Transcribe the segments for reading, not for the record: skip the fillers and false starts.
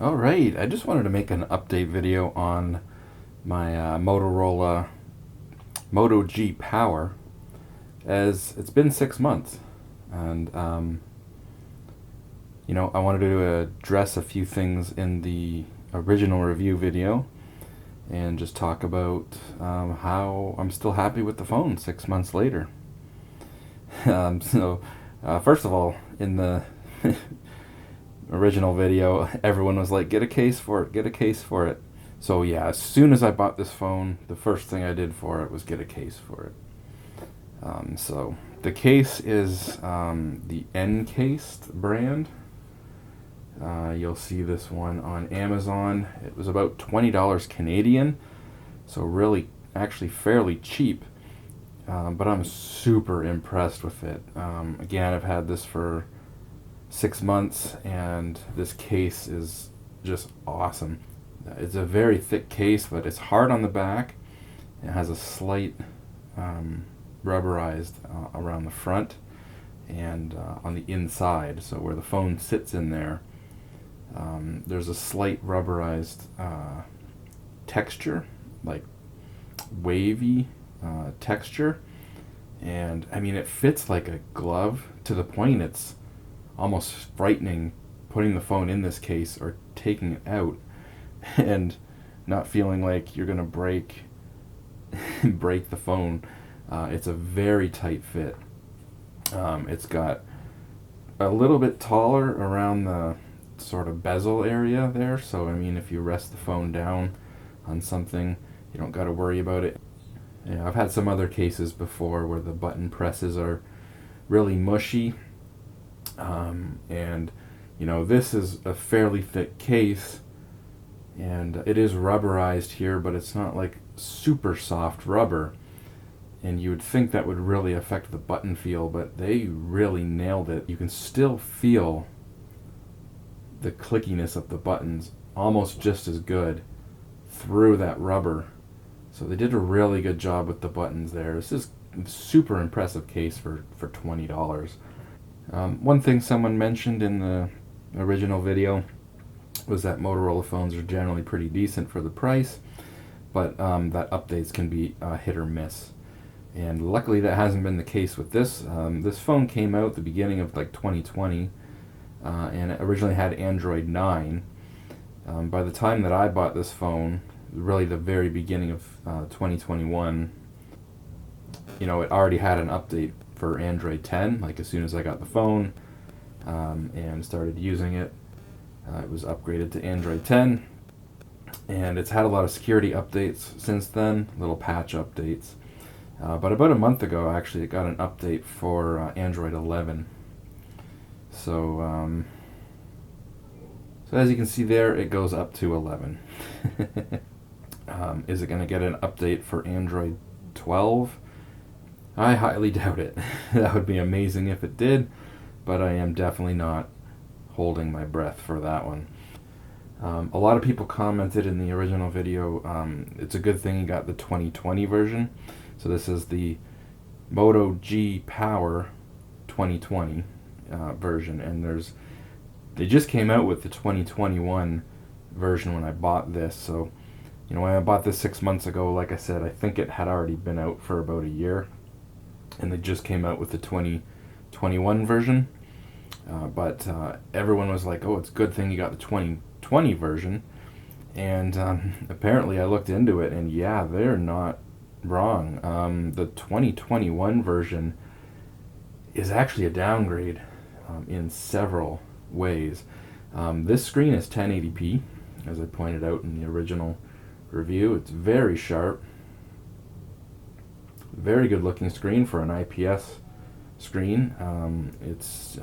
All right, I just wanted to make an update video on my Motorola Moto G Power, as it's been 6 months, and I wanted to address a few things in the original review video and just talk about how I'm still happy with the phone 6 months later. First of all, in the original video, everyone was like, get a case for it, get a case for it. So yeah, as soon as I bought this phone, the first thing I did for it was get a case for it. So the case is the Encased brand. You'll see this one on Amazon. It was about $20 Canadian, so really actually fairly cheap. But I'm super impressed with it. Again, I've had this for 6 months, and this case is just awesome. It's a very thick case, but it's hard on the back. It has a slight rubberized around the front and on the inside, so where the phone sits in there, there's a slight rubberized texture, like wavy texture, and I mean, it fits like a glove to the point it's almost frightening putting the phone in this case or taking it out and not feeling like you're gonna break the phone. It's a very tight fit. It's got a little bit taller around the sort of bezel area there, so I mean, if you rest the phone down on something, you don't got to worry about it. Yeah, I've had some other cases before where the button presses are really mushy, and this is a fairly thick case, and it is rubberized here, but it's not like super soft rubber, and you would think that would really affect the button feel, but they really nailed it. You can still feel the clickiness of the buttons almost just as good through that rubber. So they did a really good job with the buttons there. This is a super impressive case for $20. One thing someone mentioned in the original video was that Motorola phones are generally pretty decent for the price, but that updates can be hit or miss. And luckily that hasn't been the case with this. This phone came out at the beginning of like 2020, and it originally had Android 9. By the time that I bought this phone, really the very beginning of 2021, it already had an update for Android 10. Like as soon as I got the phone and started using it, it was upgraded to Android 10, and it's had a lot of security updates since then, little patch updates. But about a month ago, actually, it got an update for Android 11. So as you can see there, it goes up to 11. Is it going to get an update for Android 12? I highly doubt it. That would be amazing if it did, but I am definitely not holding my breath for that one. A lot of people commented in the original video, it's a good thing you got the 2020 version. So this is the Moto G Power 2020 version, and they just came out with the 2021 version when I bought this. So when I bought this 6 months ago, like I said, I think it had already been out for about a year, and they just came out with the 2021 version. But everyone was like, oh, it's a good thing you got the 2020 version, and apparently I looked into it, and yeah, they're not wrong. The 2021 version is actually a downgrade in several ways. This screen is 1080p, as I pointed out in the original review. It's very sharp, very good looking screen for an IPS screen. It's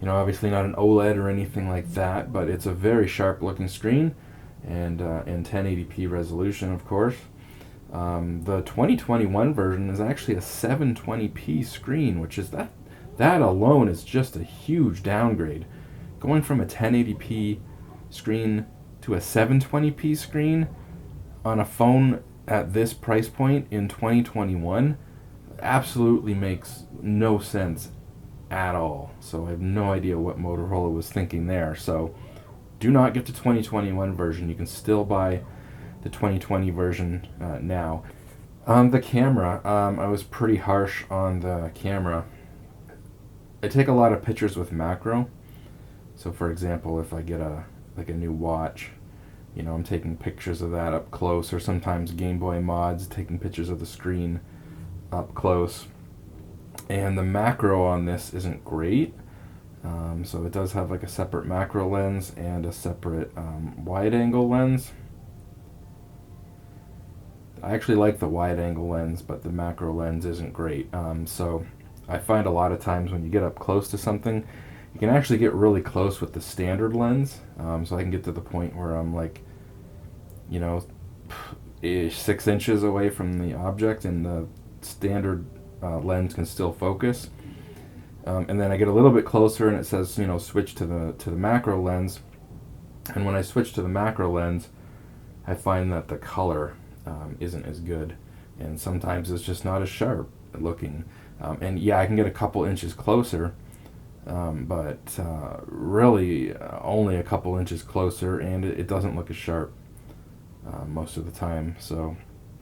obviously not an OLED or anything like that, but it's a very sharp looking screen, and 1080p resolution, of course. The 2021 version is actually a 720p screen, which is that alone is just a huge downgrade. Going from a 1080p screen to a 720p screen on a phone at this price point in 2021 absolutely makes no sense at all. So I have no idea what Motorola was thinking there. So do not get the 2021 version. You can still buy the 2020 version now. The camera, I was pretty harsh on the camera. I take a lot of pictures with macro. So for example, if I get a new watch, you know, I'm taking pictures of that up close, or sometimes Game Boy mods, taking pictures of the screen up close. And the macro on this isn't great. So it does have like a separate macro lens and a separate wide angle lens. I actually like the wide angle lens, but the macro lens isn't great. So I find a lot of times when you get up close to something, you can actually get really close with the standard lens. So I can get to the point where I'm like, you know, 6 inches away from the object, and the standard lens can still focus. And then I get a little bit closer, and it says, you know, switch to the macro lens. And when I switch to the macro lens, I find that the color isn't as good, and sometimes it's just not as sharp looking. And yeah, I can get a couple inches closer, but really only a couple inches closer, and it doesn't look as sharp most of the time. So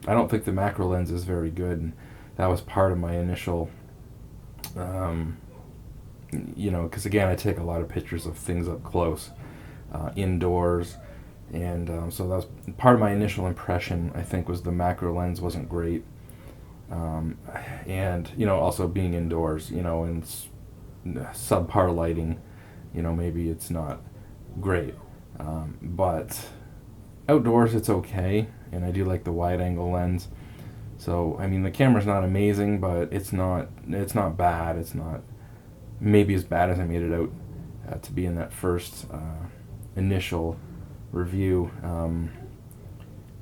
I don't think the macro lens is very good, and that was part of my initial, you know, because again, I take a lot of pictures of things up close, indoors, and so that was part of my initial impression, I think, was the macro lens wasn't great. And, you know, also being indoors, you know, in subpar lighting, you know, maybe it's not great. But outdoors it's okay, and I do like the wide angle lens. So, I mean, the camera's not amazing, but it's not bad. It's not maybe as bad as I made it out to be in that first initial review.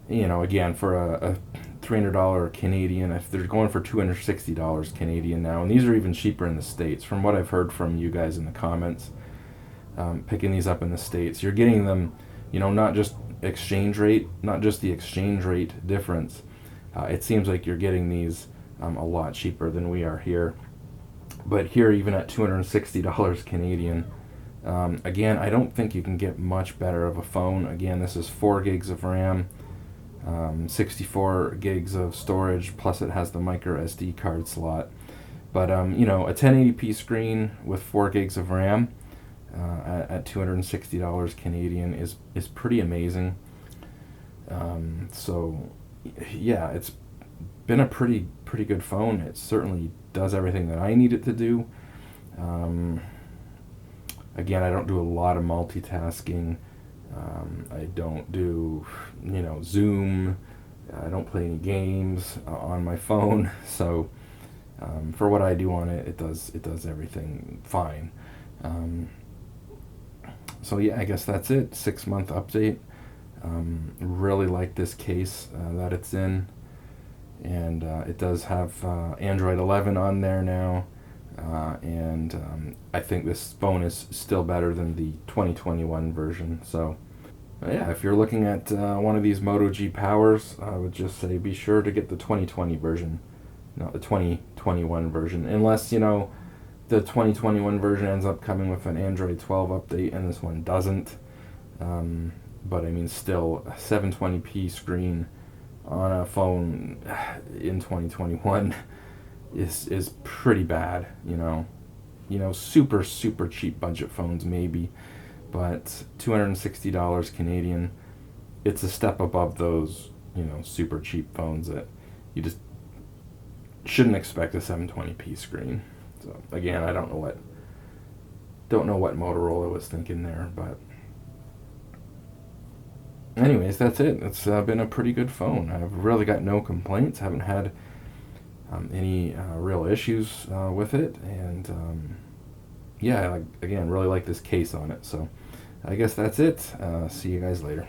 You know, again, for a $300 Canadian, if they're going for $260 Canadian now, and these are even cheaper in the States, from what I've heard from you guys in the comments, picking these up in the States, you're getting them, you know, not just the exchange rate difference. It seems like you're getting these a lot cheaper than we are here. But here, even at $260 Canadian, again, I don't think you can get much better of a phone. Again, this is 4 gigs of RAM, 64 gigs of storage, plus it has the micro SD card slot. But you know, a 1080p screen with 4 gigs of RAM at $260 Canadian is pretty amazing. So yeah, it's been a pretty good phone. It certainly does everything that I need it to do. Again, I don't do a lot of multitasking. I don't do, you know, Zoom. I don't play any games on my phone. So for what I do on it, it does everything fine. So yeah, I guess that's it. 6-month update. Really like this case that it's in, and it does have Android 11 on there now. And I think this phone is still better than the 2021 version. So yeah, if you're looking at one of these Moto G Powers, I would just say be sure to get the 2020 version, not the 2021 version, unless, you know, the 2021 version ends up coming with an Android 12 update and this one doesn't. But I mean, still, a 720p screen on a phone in 2021 is pretty bad, you know. Super cheap budget phones maybe, but $260 Canadian, it's a step above those, you know, super cheap phones that you just shouldn't expect a 720p screen. So again, I don't know what Motorola was thinking there, but anyways, that's it. It's been a pretty good phone. I've really got no complaints. Haven't had any real issues with it, and yeah, again, really like this case on it. So I guess that's it. See you guys later.